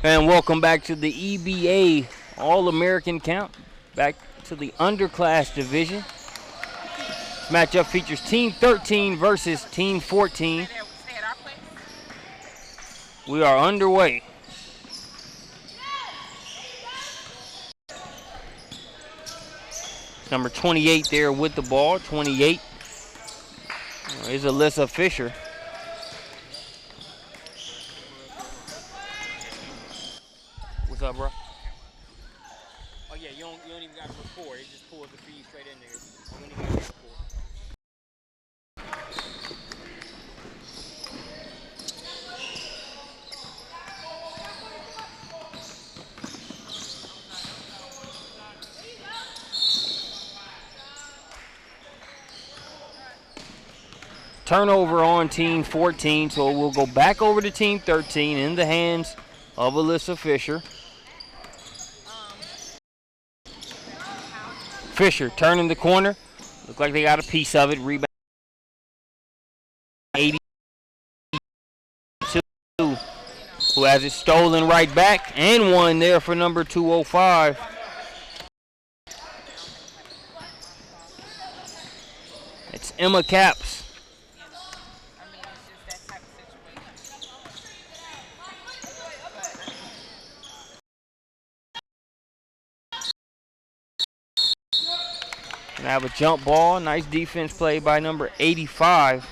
And welcome back to the EBA All-American Count. Back to the Underclass division. This matchup features Team 13 versus Team 14. We are underway. Number 28 there with the ball. 28 is Alyssa Fisher. What's up, bro? Oh yeah, you don't even got to record. It just pulls the feed straight in there. You don't even got to record. Turnover on Team 14, so we'll go back over to Team 13 in the hands of Alyssa Fisher. Fisher turning the corner. Look like they got a piece of it. Rebound 82. Who has it stolen right back. And one there for number 205. It's Emma Capps. Gonna have a jump ball. Nice defense play by number 85.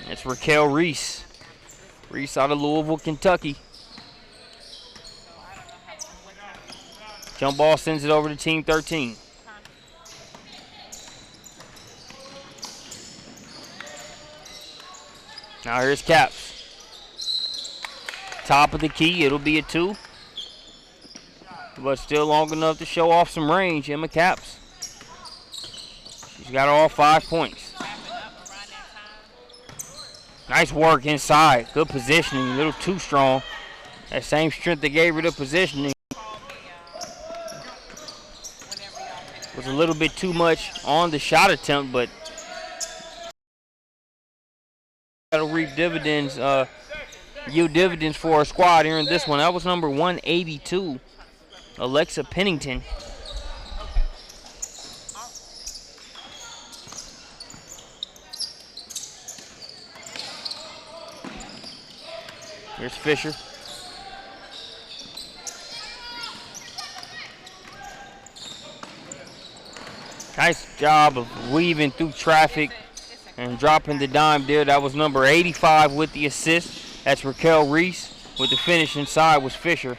It's Raquel Reese. Reese out of Louisville, Kentucky. Jump ball sends it over to Team 13. Now here's Capps. Top of the key, it'll be a 2. But still long enough to show off some range. Emma Capps. She's got all 5 points. Nice work inside. Good positioning. A little too strong. That same strength that gave her the positioning was a little bit too much on the shot attempt, but that'll reap dividends, yield dividends for our squad here in this one. That was number 182. Alexa Pennington. Here's Fisher. Nice job of weaving through traffic and dropping the dime there. That was number 85 with the assist. That's Raquel Reese. With the finish inside was Fisher.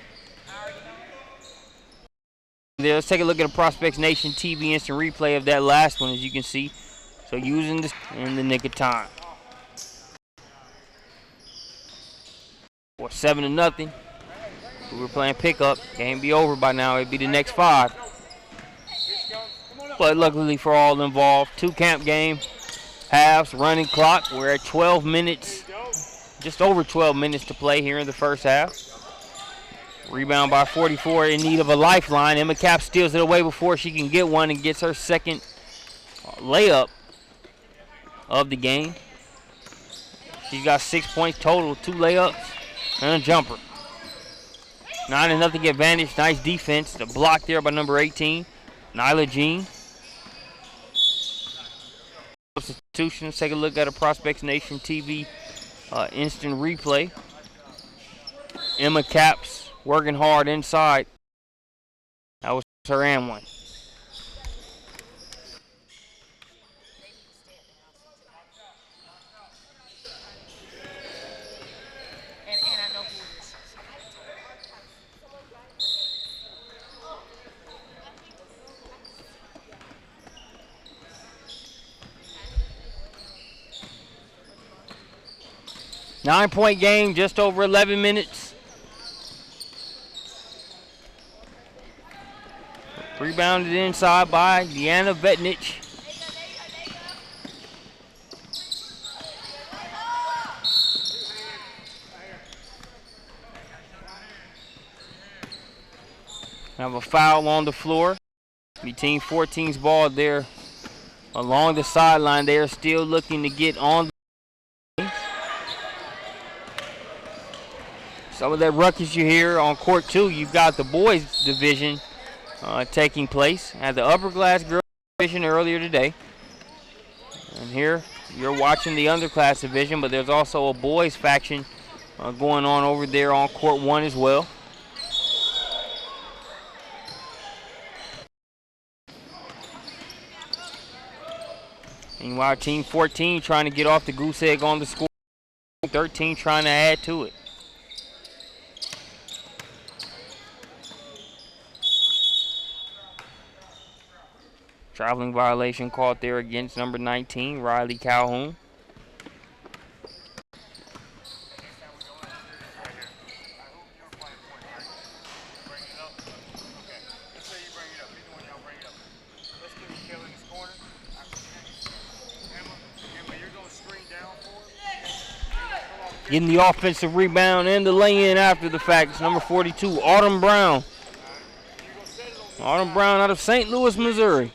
Let's take a look at a Prospects Nation TV instant replay of that last one, as you can see. So using this in the nick of time. 7-0. We were playing pickup. Game be over by now. It'd be the next 5. But luckily for all involved, 2 camp game halves, running clock. We're at 12 minutes, just over 12 minutes to play here in the first half. Rebound by 44, in need of a lifeline. Emma Capps steals it away before she can get one and gets her second layup of the game. She's got 6 points total, 2 layups and a jumper. 9-0 advantage. Nice defense. The block there by number 18, Nyla Jean. Substitutions. Take a look at a Prospects Nation TV instant replay. Emma Capps working hard inside. That was her and one. I know who it is. 9-point game, just over 11 minutes. Rebounded inside by Deanna Vetnich. Have a foul on the floor. Be Team 14's ball there along the sideline. They are still looking to get on. some of that ruckus you hear on court 2, you've got the boys division taking place at the Upperclass girls division earlier today. And here you're watching the Underclass division, but there's also a boys faction going on over there on court 1 as well. Meanwhile, Team 14 trying to get off the goose egg on the score. 13 trying to add to it. Traveling violation caught there against number 19, Riley Calhoun. Getting the offensive rebound and the lay-in after the fact. It's number 42, Autumn Brown. Autumn Brown out of St. Louis, Missouri.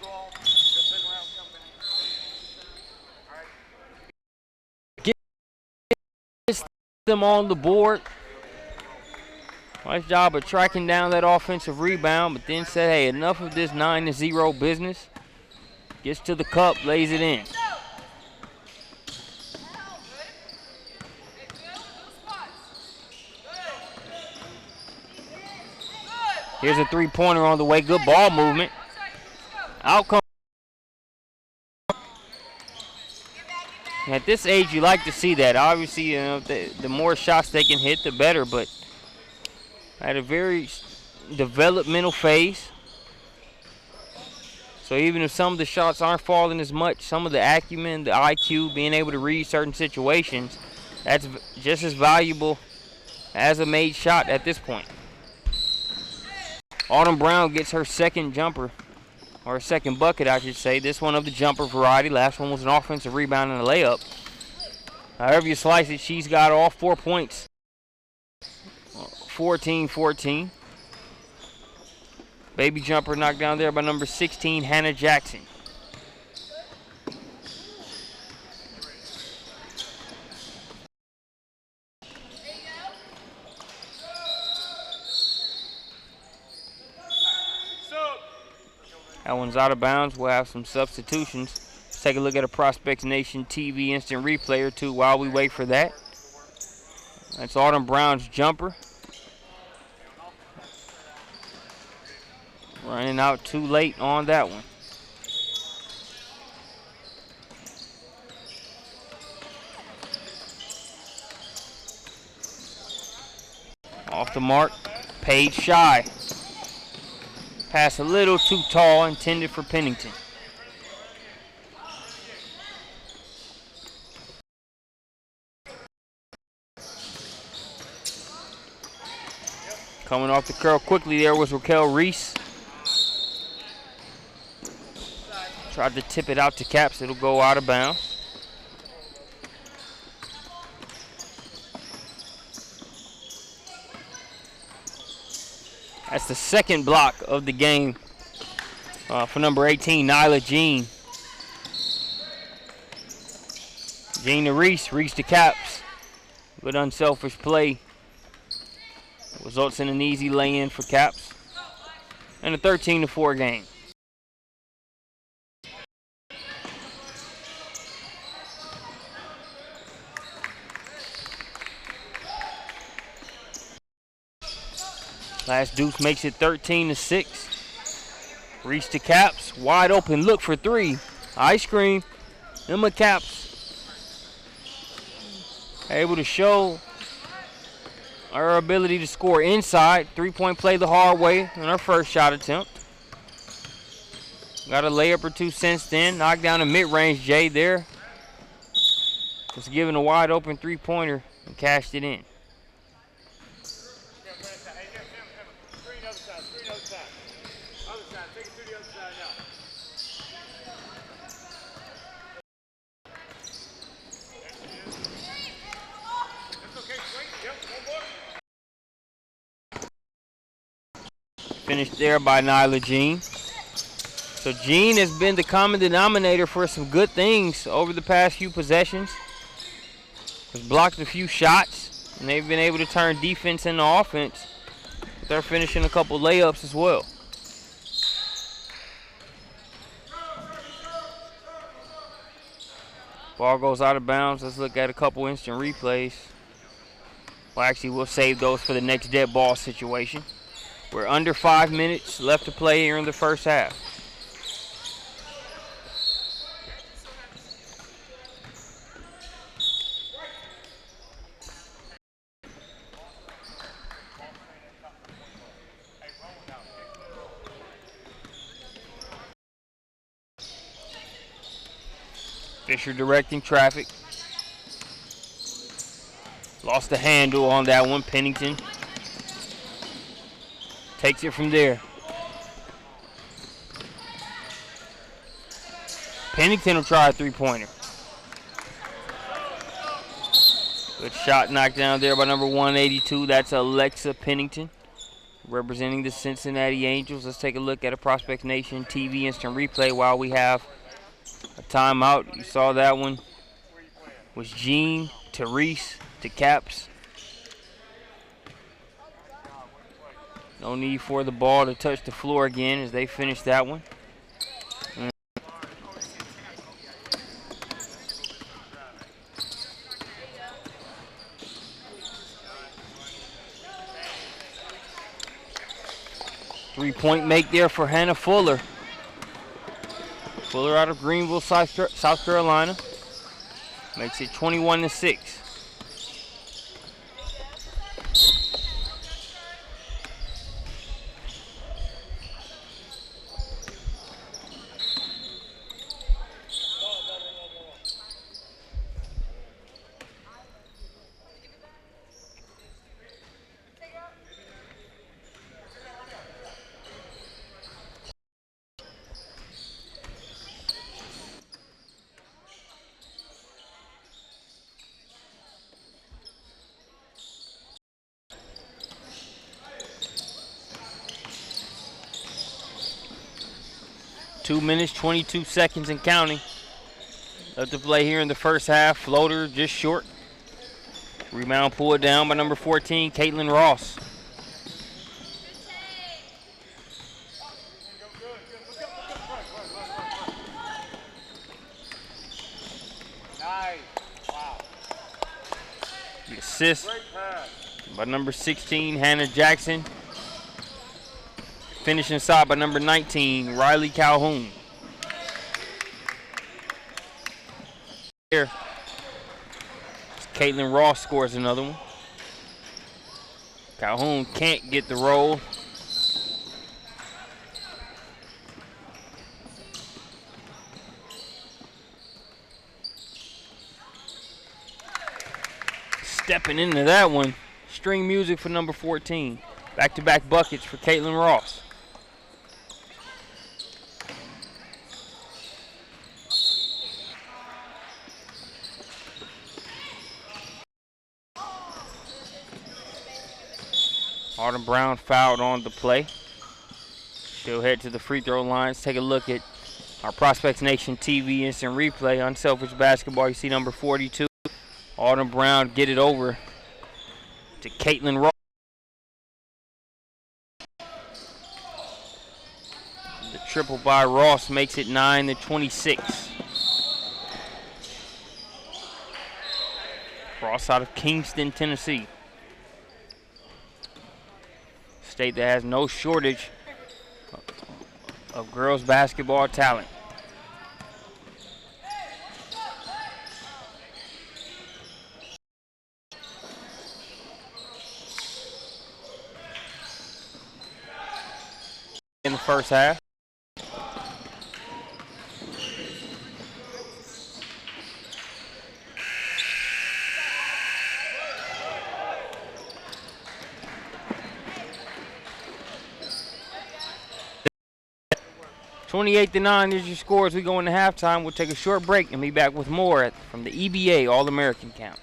Gets them on the board. Nice job of tracking down that offensive rebound, but then said, hey, enough of this 9-0 business. Gets to the cup, lays it in. Here's a three-pointer on the way. Good ball movement. Outcome. At this age, you like to see that. Obviously, you know, the more shots they can hit, the better. But at a very developmental phase. So even if some of the shots aren't falling as much, some of the acumen, the IQ, being able to read certain situations, that's just as valuable as a made shot at this point. Autumn Brown gets her second jumper, or second bucket, I should say. This one of the jumper variety. Last one was an offensive rebound and a layup. However you slice it, she's got all 4 points. 14-14. Baby jumper knocked down there by number 16, Hannah Jackson. That one's out of bounds. We'll have some substitutions. Let's take a look at a Prospects Nation TV instant replay or two while we wait for that. That's Autumn Brown's jumper. Running out too late on that one. Off the mark, Paige shy. Pass a little too tall, intended for Pennington. Coming off the curl quickly there was Raquel Reese. Tried to tip it out to Caps. It'll go out of bounds. That's the second block of the game for number 18, Nyla Jean. Jean to Reese, Reese to Caps. Good unselfish play. Results in an easy lay-in for Caps. And a 13-4 game. Last deuce makes it 13-6. Reach to Caps, wide open, look for three. Ice cream. Emma Caps able to show her ability to score inside. Three-point play the hard way in her first shot attempt. Got a layup or two since then. Knocked down a mid-range J there. Was given a wide open three-pointer and cashed it in. Finished there by Nyla Jean. So Jean has been the common denominator for some good things over the past few possessions. Has blocked a few shots. And they've been able to turn defense into offense. They're finishing a couple layups as well. Ball goes out of bounds. Let's look at a couple instant replays. Well, actually, we'll save those for the next dead ball situation. We're under 5 minutes left to play here in the first half. Fisher directing traffic. Lost the handle on that one. Pennington takes it from there. Pennington will try a three-pointer. Good shot knocked down there by number 182. That's Alexa Pennington, representing the Cincinnati Angels. Let's take a look at a Prospects Nation TV instant replay while we have a timeout. You saw that one was Gene to Reese to Caps. No need for the ball to touch the floor again as they finish that one. 3-point make there for Hannah Fuller. Fuller out of Greenville, South Carolina. Makes it 21-6. Two minutes, 22 seconds and counting. Left to play here in the first half. Floater just short. Rebound pulled down by number 14, Caitlin Ross. Nice. Wow. The assist by number 16, Hannah Jackson. Finishing shot by number 19, Riley Calhoun. Here, Caitlin Ross scores another one. Calhoun can't get the roll. Stepping into that one, string music for number 14. Back-to-back buckets for Caitlin Ross. Autumn Brown fouled on the play. She'll head to the free throw lines. Take a look at our Prospects Nation TV instant replay. Unselfish basketball. You see number 42. Autumn Brown get it over to Caitlin Ross. The triple by Ross makes it 9-26. Ross out of Kingston, Tennessee. State that has no shortage of girls basketball talent. In the first half. (28-9) is your score as we go into halftime. We'll take a short break and be back with more from the EBA All-American Camp.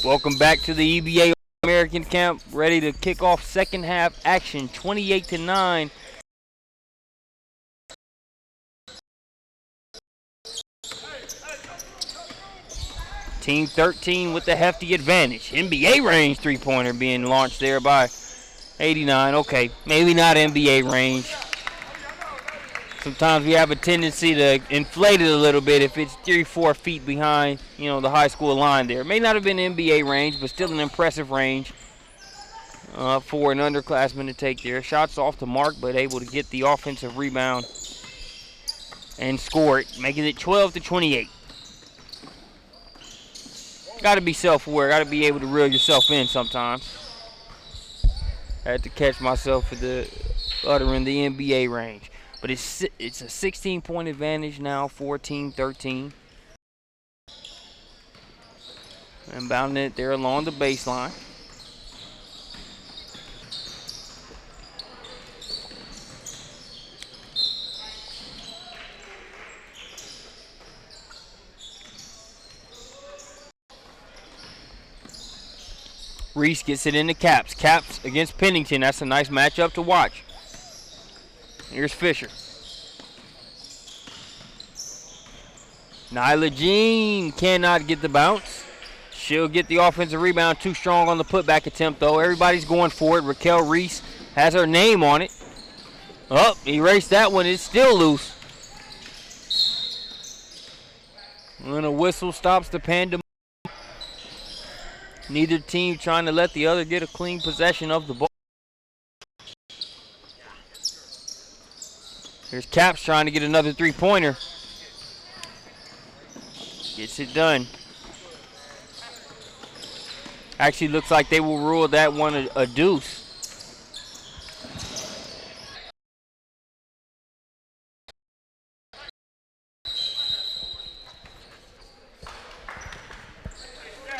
Welcome back to the EBA American Camp. Ready to kick off second half action. 28-9. Team 13 with the hefty advantage. NBA range three-pointer being launched there by 89. Okay, maybe not NBA range. Sometimes we have a tendency to inflate it a little bit if it's 3-4 feet behind, the high school line there. It may not have been NBA range, but still an impressive range for an underclassman to take there. Shots off the mark, but able to get the offensive rebound and score it, making it 12-28. Got to be self-aware. Got to be able to reel yourself in sometimes. Had to catch myself for uttering the NBA range. But it's a 16-point advantage now for Team 13. Inbounding it there along the baseline. Reese gets it into Caps. Caps against Pennington. That's a nice matchup to watch. Here's Fisher. Nyla Jean cannot get the bounce. She'll get the offensive rebound. Too strong on the putback attempt, though. Everybody's going for it. Raquel Reese has her name on it. Oh, erased that one. It's still loose. And a whistle stops the pandemonium. Neither team trying to let the other get a clean possession of the ball. Here's Caps trying to get another three-pointer. Gets it done. Actually looks like they will rule that one a deuce.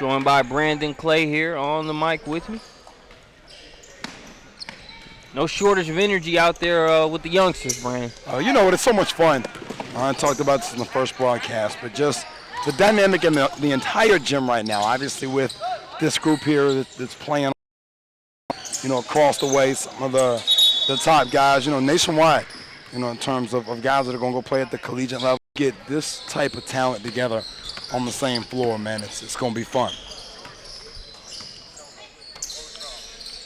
Joined by Brandon Clay here on the mic with me. No shortage of energy out there with the youngsters, Brandon. You know what? It's so much fun. I talked about this in the first broadcast, but just the dynamic in the entire gym right now, obviously with this group here that's playing, across the way, some of the top guys, nationwide, in terms of guys that are going to go play at the collegiate level. Get this type of talent together on the same floor, man. It's going to be fun.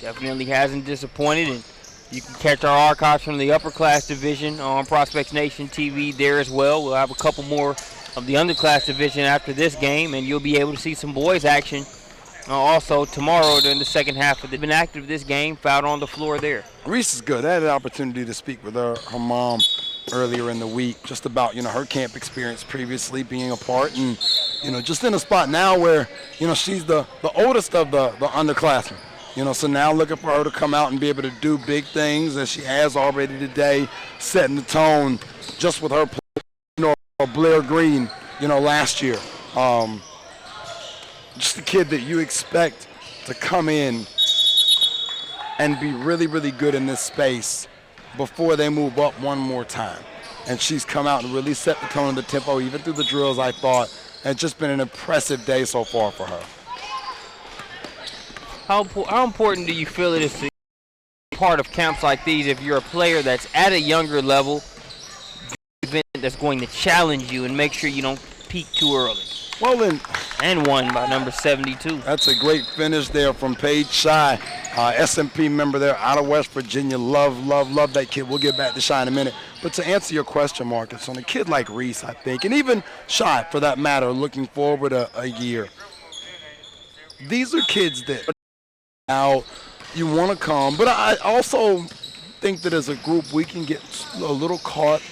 Definitely hasn't disappointed, and you can catch our archives from the upper class division on Prospects Nation TV there as well. We'll have a couple more of the underclass division after this game, and you'll be able to see some boys action also tomorrow during the second half. They've been active this game, fouled on the floor there. Reese is good. I had an opportunity to speak with her mom earlier in the week just about, her camp experience previously being a part, and, just in a spot now where, she's the oldest of the underclassmen. So now looking for her to come out and be able to do big things as she has already today, setting the tone just with her play, Blair Green, last year. Just a kid that you expect to come in and be really, really good in this space before they move up one more time. And she's come out and really set the tone and the tempo, even through the drills, I thought. And it's just been an impressive day so far for her. How important do you feel it is to be part of camps like these if you're a player that's at a younger level, event that's going to challenge you and make sure you don't peak too early? Well, then, and won by number 72. That's a great finish there from Paige Shy, SMP member there out of West Virginia. Love that kid. We'll get back to Shy in a minute. But to answer your question, Marcus, on a kid like Reese, I think, and even Shy for that matter, looking forward a year, these are kids that now you want to come. But I also think that as a group we can get a little caught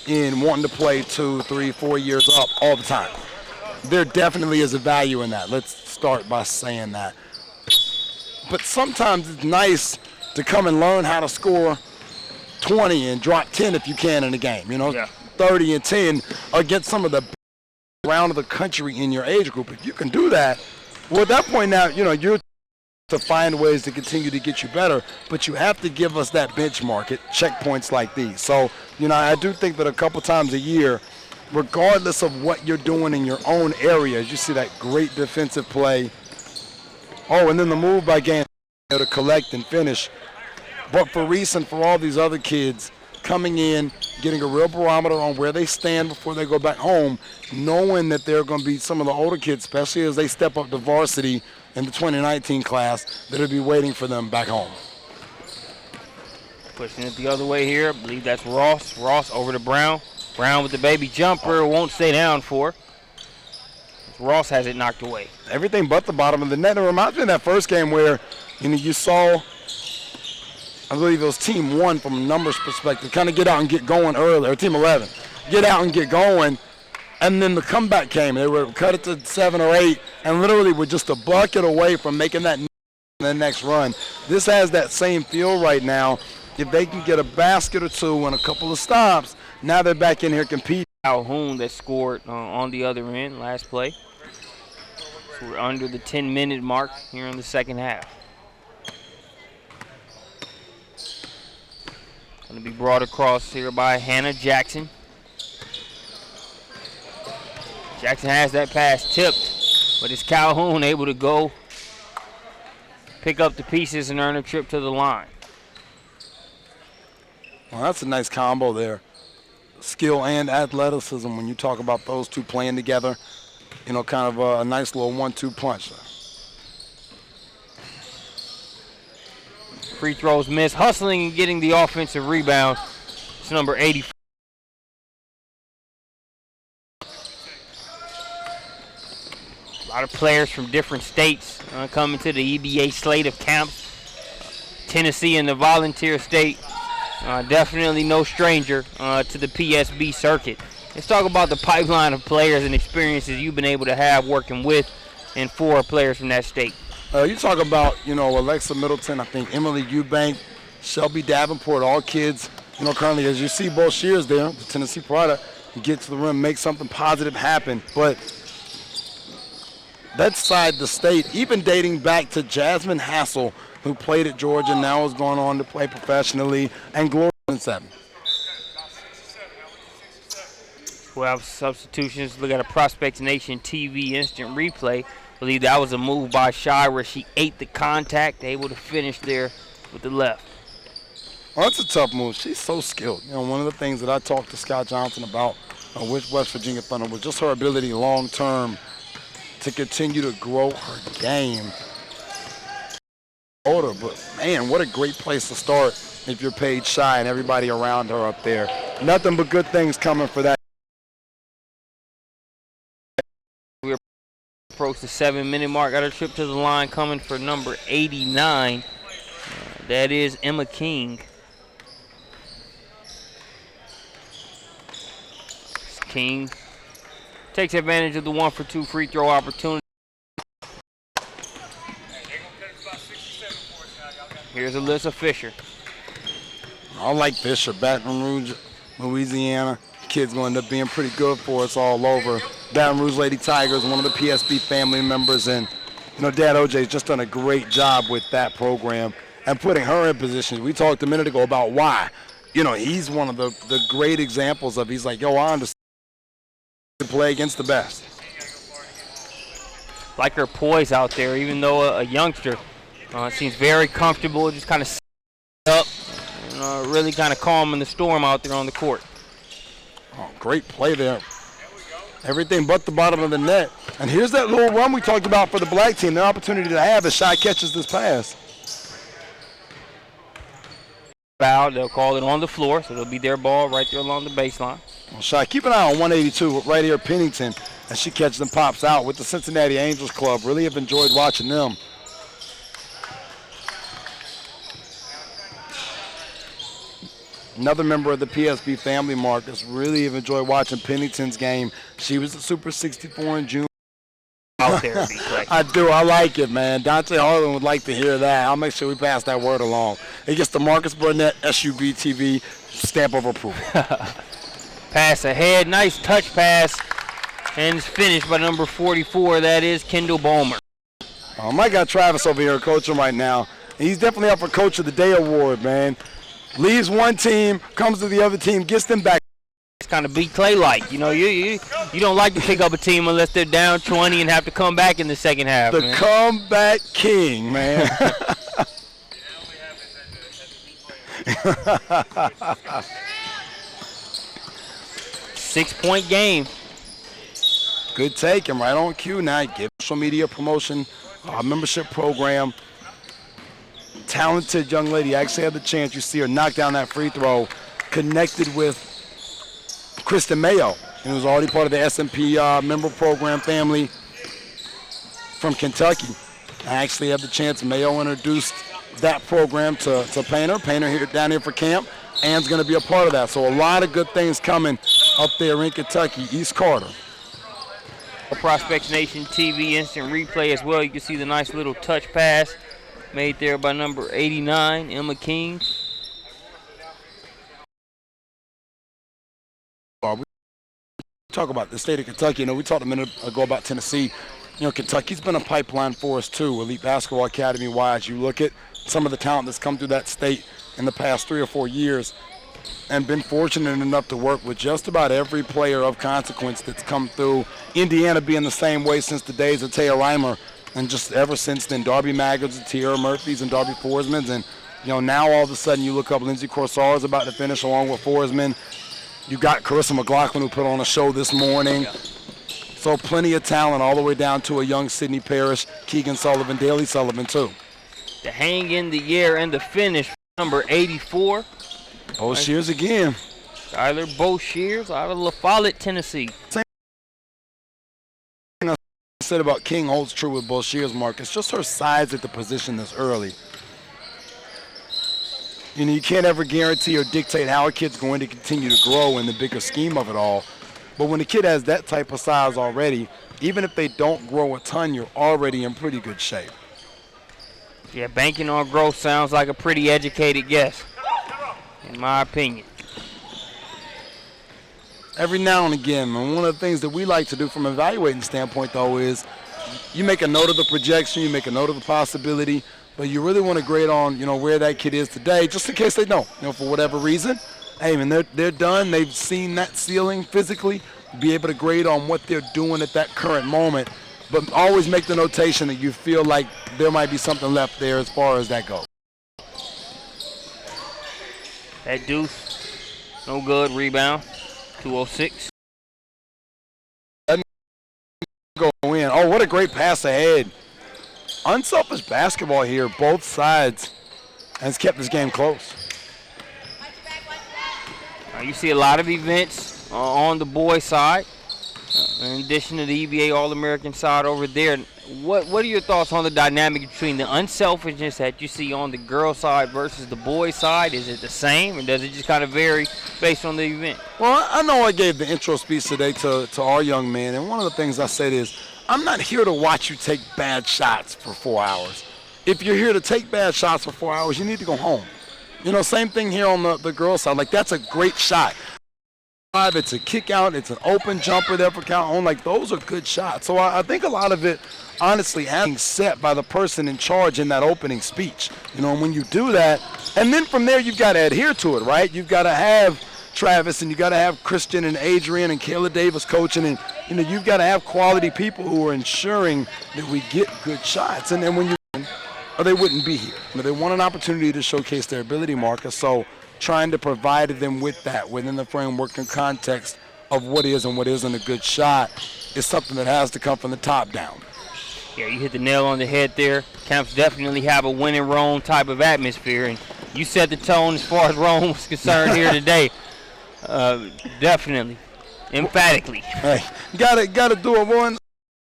in wanting to play 2, 3, 4 years up all the time. There definitely is a value in that. Let's start by saying that. But sometimes it's nice to come and learn how to score 20 and drop 10 if you can in a game, 30 and 10 against some of the best around the country in your age group. If you can do that, well, at that point now, you're to find ways to continue to get you better, but you have to give us that benchmark at checkpoints like these. So, I do think that a couple times a year, regardless of what you're doing in your own area, as you see that great defensive play Oh, and then the move by Gant to collect and finish. But for Reese and for all these other kids coming in, getting a real barometer on where they stand before they go back home, knowing that they're going to be some of the older kids, especially as they step up to varsity in the 2019 class, that'll be waiting for them back home. Pushing it the other way here. I believe that's Ross. Ross over to Brown. Brown with the baby jumper. Won't stay down for. Ross has it knocked away. Everything but the bottom of the net. It reminds me of that first game where you saw, I believe it was Team 1 from a numbers perspective, kind of get out and get going early, or Team 11, get out and get going, and then the comeback came. They were cut it to 7 or 8, and literally were just a bucket away from making that the next run. This has that same feel right now. If they can get a basket or two and a couple of stops, now they're back in here competing. Calhoun that scored on the other end last play. So we're under the 10-minute mark here in the second half. Going to be brought across here by Hannah Jackson. Jackson has that pass tipped, but it's Calhoun able to go pick up the pieces and earn a trip to the line. Well, that's a nice combo there. Skill and athleticism when you talk about those two playing together. Kind of a nice little 1-2 punch. Free throws miss. Hustling and getting the offensive rebound. It's number 84. A lot of players from different states coming to the EBA slate of camps. Tennessee and the Volunteer State. Definitely no stranger to the PSB circuit. Let's talk about the pipeline of players and experiences you've been able to have working with and for players from that state. You talk about, Alexa Middleton, I think Emily Eubank, Shelby Davenport, all kids, currently, as you see both Shears there, the Tennessee product, get to the rim, make something positive happen. But that side the state, even dating back to Jasmine Hassel, who played at Georgia, now is going on to play professionally, and Gloria 7. 12 substitutions. Look at a Prospects Nation TV instant replay. I believe that was a move by Shy where she ate the contact, able to finish there with the left. Well, that's a tough move. She's so skilled. One of the things that I talked to Scott Johnson about with West Virginia Thunder was just her ability long-term to continue to grow her game. Older, but man, what a great place to start if you're Paige Shy and everybody around her up there. Nothing but good things coming for that. We approach the 7-minute mark. Got a trip to the line coming for number 89. That is Emma King. King takes advantage of the 1-for-2 free throw opportunity. Here's Alyssa Fisher. I like Fisher, Baton Rouge, Louisiana. Kid's going to end up being pretty good for us all over. Baton Rouge Lady Tigers, one of the PSB family members, and Dad OJ's just done a great job with that program and putting her in positions. We talked a minute ago about why. He's one of the great examples of, he's like, yo, I understand to play against the best. Like her poise out there, even though a youngster. Seems very comfortable, just kind of up, and really kind of calming the storm out there on the court. Oh, great play there. Everything but the bottom of the net. And here's that little run we talked about for the black team. The opportunity to have as Shy catches this pass. Foul, they'll call it on the floor, so it'll be their ball right there along the baseline. Well, Shy, keep an eye on 182 right here, Pennington, as she catches and pops out with the Cincinnati Angels Club. Really have enjoyed watching them. Another member of the PSB family, Marcus, really have enjoyed watching Pennington's game. She was a Super 64 in June. Out there, B-Clay. I do. I like it, man. Dante Harlan would like to hear that. I'll make sure we pass that word along. It gets the Marcus Burnett SUV TV stamp of approval. Pass ahead. Nice touch pass. And it's finished by number 44. That is Kendall Bowmer. My guy Travis over here coaching right now. He's definitely up for Coach of the Day award, man. Leaves one team, comes to the other team, gets them back. kind of beat Clay-like. You know, you don't like to pick up a team unless they're down 20 and have to come back in the second half. The man. comeback king, man. 6-point game. Good take, and right on cue now. Give social media promotion, membership program. Talented young lady. Actually had the chance. You see her knock down that free throw. Connected with Kristen Mayo, and was already part of the S&P member program family from Kentucky. I actually had the chance. Mayo introduced that program to Painter. Painter here down here for camp. Ann's going to be a part of that. So a lot of good things coming up there in Kentucky. East Carter. Prospects Nation TV instant replay as well. You can see the nice little touch pass made there by number 89, Emma King. We talk about the state of Kentucky. You know, we talked a minute ago about Tennessee. You know, Kentucky's been a pipeline for us too. Elite Basketball Academy wise, you look at some of the talent that's come through that state in the past 3 or 4 years, and been fortunate enough to work with just about every player of consequence that's come through. Indiana being the same way since the days of Taya Reimer, and just ever since then, Darby Maggards and Tierra Murphys and Darby Forsmans, and you know, now all of a sudden you look up, Lindsay Corsar is about to finish along with Forsman. You got Carissa McLaughlin who put on a show this morning. So plenty of talent all the way down to a young Sydney Parrish, Keegan Sullivan, Daley Sullivan too. The hang in the air and the finish, number 84. Bo Shears again. Tyler Bo Shears out of La Follette, Tennessee. Same thing I said about King holds true with Bo Shears, Mark. It's just her size at the position this early. You know, you can't ever guarantee or dictate how a kid's going to continue to grow in the bigger scheme of it all. But when a kid has that type of size already, even if they don't grow a ton, you're already in pretty good shape. Yeah, banking on growth sounds like a pretty educated guess, in my opinion. Every now and again, man, one of the things that we like to do from an evaluating standpoint, though, is you make a note of the projection, you make a note of the possibility, but you really want to grade on, you know, where that kid is today, just in case they don't, you know, for whatever reason. Hey, man, they're done. They've seen that ceiling physically, be able to grade on what they're doing at that current moment, but always make the notation that you feel like there might be something left there as far as that goes. That deuce, no good, rebound, 206. Go in. Oh, what a great pass ahead. Unselfish basketball here, both sides, has kept this game close. You see a lot of events on the boys' side, in addition to the EBA All-American side over there. What are your thoughts on the dynamic between the unselfishness that you see on the girls' side versus the boys' side? Is it the same, or does it just kind of vary based on the event? Well, I know I gave the intro speech today to our young man, and one of the things I said is, I'm not here to watch you take bad shots for 4 hours. If you're here to take bad shots for 4 hours, you need to go home. You know, same thing here on the girls' side. Like, that's a great shot. It's a kick out. It's an open jumper there for Calhoun. Like, those are good shots. So I think a lot of it, honestly, having set by the person in charge in that opening speech. You know, and when you do that, and then from there you've got to adhere to it, right? You've got to have Travis, and you got to have Christian and Adrian and Kayla Davis coaching, and you know, you've got to have quality people who are ensuring that we get good shots. And then when you or they wouldn't be here. You know, they want an opportunity to showcase their ability, Marcus. So trying to provide them with that within the framework and context of what is and what isn't a good shot is something that has to come from the top down. Yeah, you hit the nail on the head there. Camps definitely have a win and roam type of atmosphere, and you set the tone as far as Rome was concerned here today. Definitely, emphatically. Hey, gotta do it. One,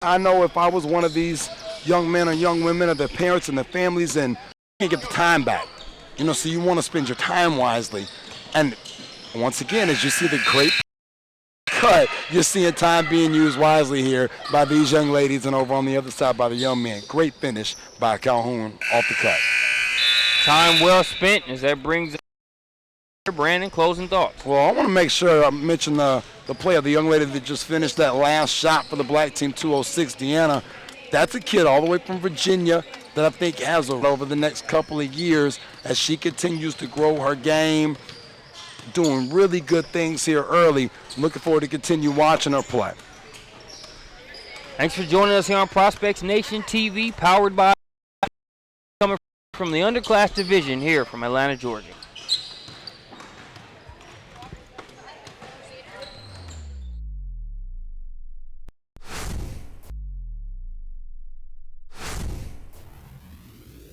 I know if I was one of these young men or young women or their parents and their families, and you can't get the time back. You know, so you want to spend your time wisely. And once again, as you see the great cut, you're seeing time being used wisely here by these young ladies, and over on the other side by the young men. Great finish by Calhoun off the cut. Time well spent as that brings Brandon, closing thoughts. Well, I want to make sure I mention the play of the young lady that just finished that last shot for the black team, 206, Deanna. That's a kid all the way from Virginia that I think has over the next couple of years as she continues to grow her game. doing really good things here early. Looking forward to continue watching her play. Thanks for joining us here on Prospects Nation TV, powered by, coming from the Underclass division here from Atlanta, Georgia.